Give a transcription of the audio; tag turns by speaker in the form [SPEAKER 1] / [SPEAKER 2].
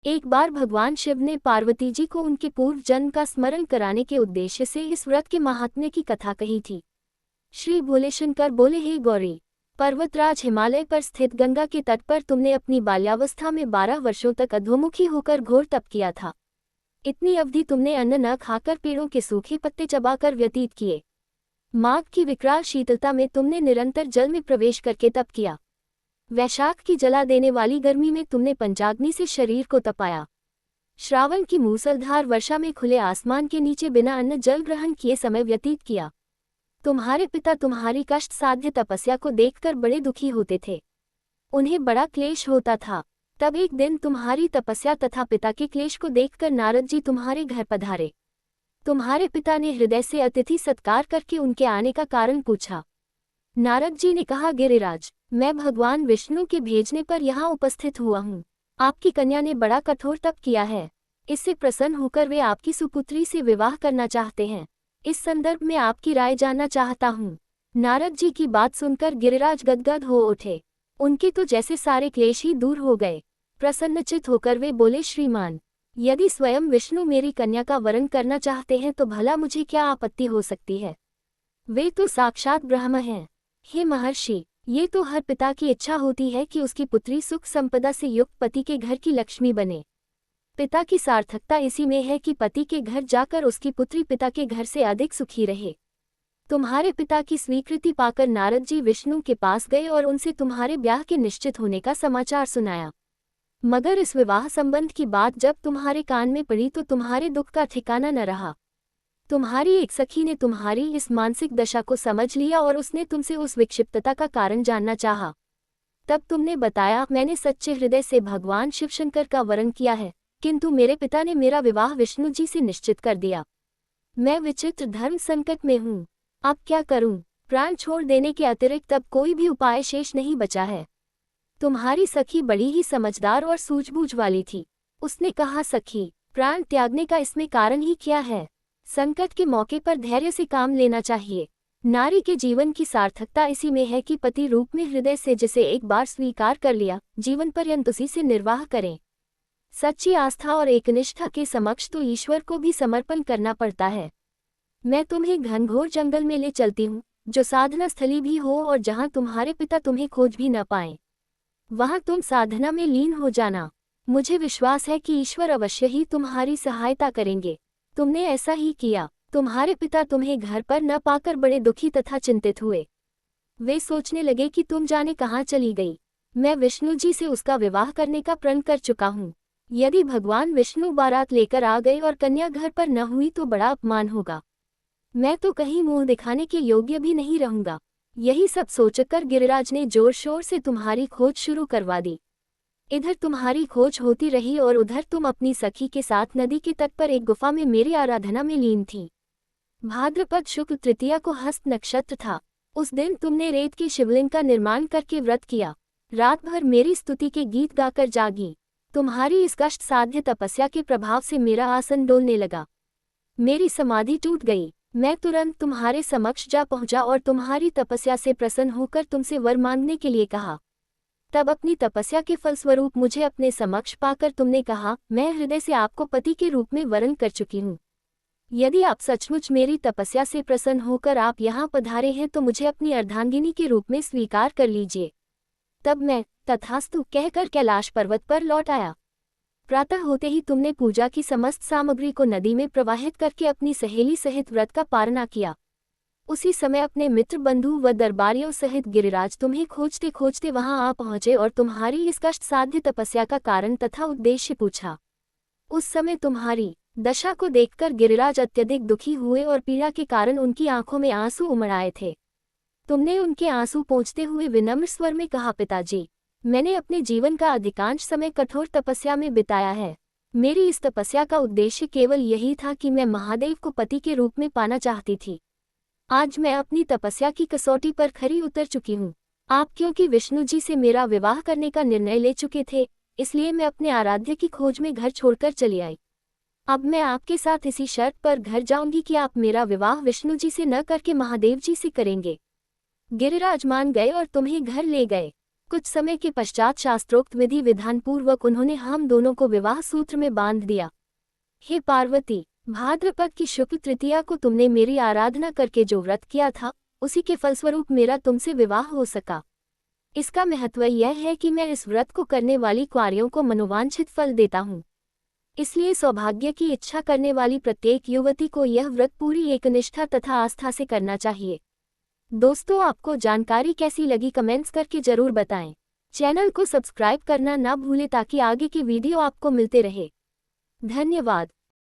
[SPEAKER 1] एक बार भगवान शिव ने पार्वती जी को उनके पूर्व जन्म का स्मरण कराने के उद्देश्य से इस व्रत के महात्म्य की कथा कही थी। श्री भोले शंकर बोले, हे गौरी, पर्वतराज हिमालय पर स्थित गंगा के तट पर तुमने अपनी बाल्यावस्था में 12 वर्षों तक अधोमुखी होकर घोर तप किया था। इतनी अवधि तुमने अन्न न खाकर पेड़ों के सूखे पत्ते चबाकर व्यतीत किए। माघ की विकराल शीतलता में तुमने निरंतर जल में प्रवेश करके तप किया। वैशाख की जला देने वाली गर्मी में तुमने पंचाग्नि से शरीर को तपाया। श्रावण की मूसलधार वर्षा में खुले आसमान के नीचे बिना अन्न जल ग्रहण किए समय व्यतीत किया। तुम्हारे पिता तुम्हारी कष्ट साध्य तपस्या को देखकर बड़े दुखी होते थे। उन्हें बड़ा क्लेश होता था। तब एक दिन तुम्हारी तपस्या तथा पिता के क्लेश को देखकर नारद जी तुम्हारे घर पधारे। तुम्हारे पिता ने हृदय से अतिथि सत्कार करके उनके आने का कारण पूछा। नारद जी ने कहा, गिरिराज, मैं भगवान विष्णु के भेजने पर यहाँ उपस्थित हुआ हूँ। आपकी कन्या ने बड़ा कठोर तप किया है। इससे प्रसन्न होकर वे आपकी सुपुत्री से विवाह करना चाहते हैं। इस संदर्भ में आपकी राय जानना चाहता हूँ। नारद जी की बात सुनकर गिरिराज गदगद हो उठे। उनके तो जैसे सारे क्लेश ही दूर हो गए। प्रसन्नचित होकर वे बोले, श्रीमान, यदि स्वयं विष्णु मेरी कन्या का वरण करना चाहते हैं तो भला मुझे क्या आपत्ति हो सकती है। वे तो साक्षात ब्रह्म हैं। हे महर्षि, ये तो हर पिता की इच्छा होती है कि उसकी पुत्री सुख संपदा से युक्त पति के घर की लक्ष्मी बने। पिता की सार्थकता इसी में है कि पति के घर जाकर उसकी पुत्री पिता के घर से अधिक सुखी रहे। तुम्हारे पिता की स्वीकृति पाकर नारद जी विष्णु के पास गए और उनसे तुम्हारे ब्याह के निश्चित होने का समाचार सुनाया। मगर इस विवाह संबंध की बात जब तुम्हारे कान में पड़ी तो तुम्हारे दुख का ठिकाना न रहा। तुम्हारी एक सखी ने तुम्हारी इस मानसिक दशा को समझ लिया और उसने तुमसे उस विक्षिप्तता का कारण जानना चाहा। तब तुमने बताया, मैंने सच्चे हृदय से भगवान शिवशंकर का वरण किया है, किंतु मेरे पिता ने मेरा विवाह विष्णु जी से निश्चित कर दिया। मैं विचित्र धर्म संकट में हूँ। अब क्या करूँ? प्राण छोड़ देने के अतिरिक्त अब कोई भी उपाय शेष नहीं बचा है। तुम्हारी सखी बड़ी ही समझदार और सूझबूझ वाली थी। उसने कहा, सखी, प्राण त्यागने का इसमें कारण ही क्या है? संकट के मौके पर धैर्य से काम लेना चाहिए। नारी के जीवन की सार्थकता इसी में है कि पति रूप में हृदय से जिसे एक बार स्वीकार कर लिया, जीवन पर्यंत उसी से निर्वाह करें। सच्ची आस्था और एकनिष्ठा के समक्ष तो ईश्वर को भी समर्पण करना पड़ता है। मैं तुम्हें घनघोर जंगल में ले चलती हूँ, जो साधना स्थली भी हो और जहाँ तुम्हारे पिता तुम्हें खोज भी न पाएं। वहाँ तुम साधना में लीन हो जाना। मुझे विश्वास है कि ईश्वर अवश्य ही तुम्हारी सहायता करेंगे। तुमने ऐसा ही किया। तुम्हारे पिता तुम्हें घर पर न पाकर बड़े दुखी तथा चिंतित हुए। वे सोचने लगे कि तुम जाने कहाँ चली गई। मैं विष्णु जी से उसका विवाह करने का प्रण कर चुका हूँ। यदि भगवान विष्णु बारात लेकर आ गए और कन्या घर पर न हुई तो बड़ा अपमान होगा। मैं तो कहीं मुंह दिखाने के योग्य भी नहीं रहूंगा। यही सब सोचकर गिरिराज ने जोर शोर से तुम्हारी खोज शुरू करवा दी। इधर तुम्हारी खोज होती रही और उधर तुम अपनी सखी के साथ नदी के तट पर एक गुफा में मेरी आराधना में लीन थी। भाद्रपद शुक्ल तृतीया को हस्त नक्षत्र था। उस दिन तुमने रेत के शिवलिंग का निर्माण करके व्रत किया। रात भर मेरी स्तुति के गीत गाकर जागी। तुम्हारी इस कष्ट साध्य तपस्या के प्रभाव से मेरा आसन डोलने लगा। मेरी समाधि टूट गई। मैं तुरंत तुम्हारे समक्ष जा पहुंचा और तुम्हारी तपस्या से प्रसन्न होकर तुमसे वर मांगने के लिए कहा। तब अपनी तपस्या के फलस्वरूप मुझे अपने समक्ष पाकर तुमने कहा, मैं हृदय से आपको पति के रूप में वरण कर चुकी हूँ। यदि आप सचमुच मेरी तपस्या से प्रसन्न होकर आप यहाँ पधारे हैं तो मुझे अपनी अर्धांगिनी के रूप में स्वीकार कर लीजिए। तब मैं तथास्तु कहकर कैलाश पर्वत पर लौट आया। प्रातः होते ही तुमने पूजा की समस्त सामग्री को नदी में प्रवाहित करके अपनी सहेली सहित व्रत का पारणा किया। उसी समय अपने मित्र बंधु व दरबारियों सहित गिरिराज तुम्हें खोजते खोजते वहां आ पहुंचे और तुम्हारी इस कष्ट साध्य तपस्या का कारण तथा उद्देश्य पूछा। उस समय तुम्हारी दशा को देखकर गिरिराज अत्यधिक दुखी हुए और पीड़ा के कारण उनकी आंखों में आंसू उमड़ आए थे। तुमने उनके आंसू पोंछते हुए विनम्र स्वर में कहा, पिताजी, मैंने अपने जीवन का अधिकांश समय कठोर तपस्या में बिताया है। मेरी इस तपस्या का उद्देश्य केवल यही था कि मैं महादेव को पति के रूप में पाना चाहती थी। आज मैं अपनी तपस्या की कसौटी पर खरी उतर चुकी हूँ। आप क्योंकि विष्णु जी से मेरा विवाह करने का निर्णय ले चुके थे, इसलिए मैं अपने आराध्य की खोज में घर छोड़कर चली आई। अब मैं आपके साथ इसी शर्त पर घर जाऊंगी कि आप मेरा विवाह विष्णु जी से न करके महादेव जी से करेंगे। गिरिराज मान गए और तुम्हें घर ले गए। कुछ समय के पश्चात शास्त्रोक्त विधि विधान पूर्वक उन्होंने हम दोनों को विवाह सूत्र में बांध दिया। हे पार्वती, भाद्रपद की शुक्ल तृतीया को तुमने मेरी आराधना करके जो व्रत किया था, उसी के फलस्वरूप मेरा तुमसे विवाह हो सका। इसका महत्व यह है कि मैं इस व्रत को करने वाली कुंवारियों को मनोवांछित फल देता हूँ। इसलिए सौभाग्य की इच्छा करने वाली प्रत्येक युवती को यह व्रत पूरी एकनिष्ठा तथा आस्था से करना चाहिए। दोस्तों, आपको जानकारी कैसी लगी कमेंट्स करके जरूर बताएं। चैनल को सब्सक्राइब करना ना भूलें ताकि आगे की वीडियो आपको मिलते रहे। धन्यवाद।